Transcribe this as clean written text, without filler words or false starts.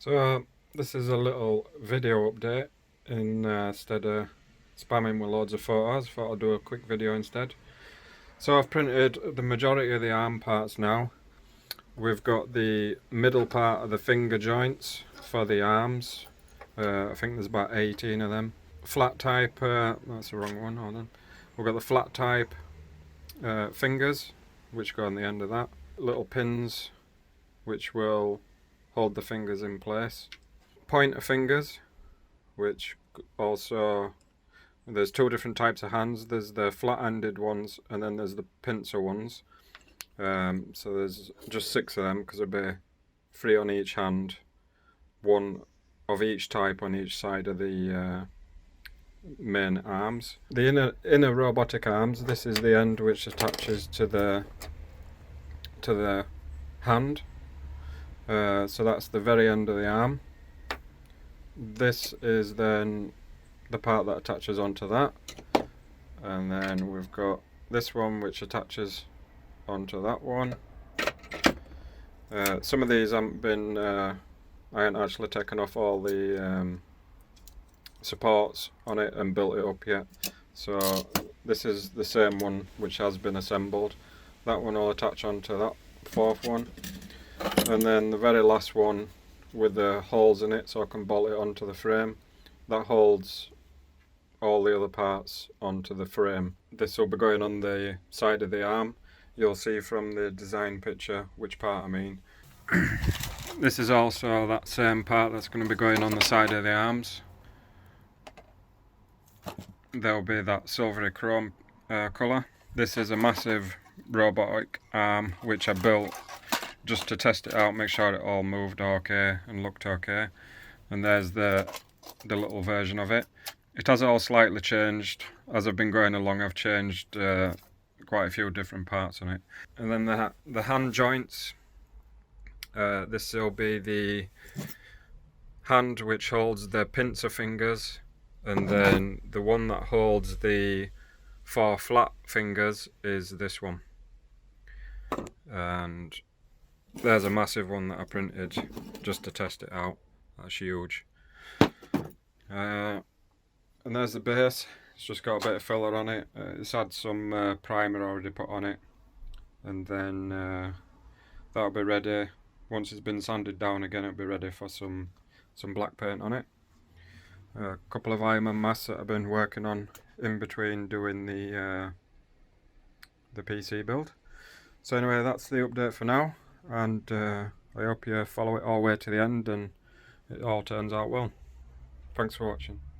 So this is a little video update. Instead of spamming with loads of photos, thought I'd do a quick video instead. So I've printed the majority of the arm parts now. We've got the middle part of the finger joints for the arms. I think there's about 18 of them. Flat type, that's the wrong one, hold on. We've got the flat type fingers, which go on the end of that. Little pins, which will hold the fingers in place. Pointer fingers, which also, there's two different types of hands. There's the flat-handed ones and then there's the pincer ones. So there's just 6 of them because there'll be 3 on each hand, 1 of each type on each side of the main arms. The inner robotic arms, this is the end which attaches to the hand. So that's the very end of the arm. This is then the part that attaches onto that, and then we've got this one which attaches onto that one. Some of these haven't been, I haven't actually taken off all the supports on it and built it up yet. So this is the same one which has been assembled. That one will attach onto that 4th one. And then the very last one with the holes in it so I can bolt it onto the frame, that holds all the other parts onto the frame. This will be going on the side of the arm. You'll see from the design picture which part I mean. This is also that same part that's going to be going on the side of the arms. There'll be that silvery chrome colour. This is a massive robotic arm which I built just to test it out, make sure it all moved okay and looked okay. And there's the little version of it. It has all slightly changed. As I've been going along, I've changed quite a few different parts on it. And then the hand joints. This will be the hand which holds the pincer fingers, and then the one that holds the 4 flat fingers is this one. And there's a massive one that I printed just to test it out. That's huge. And there's the base. It's just got a bit of filler on it. It's had some primer already put on it, and then that'll be ready. Once it's been sanded down again, it'll be ready for some black paint on it. A couple of Ironman masks that I've been working on in between doing the PC build. So anyway, that's the update for now, and I hope you follow it all the way to the end and it all turns out well. Thanks for watching.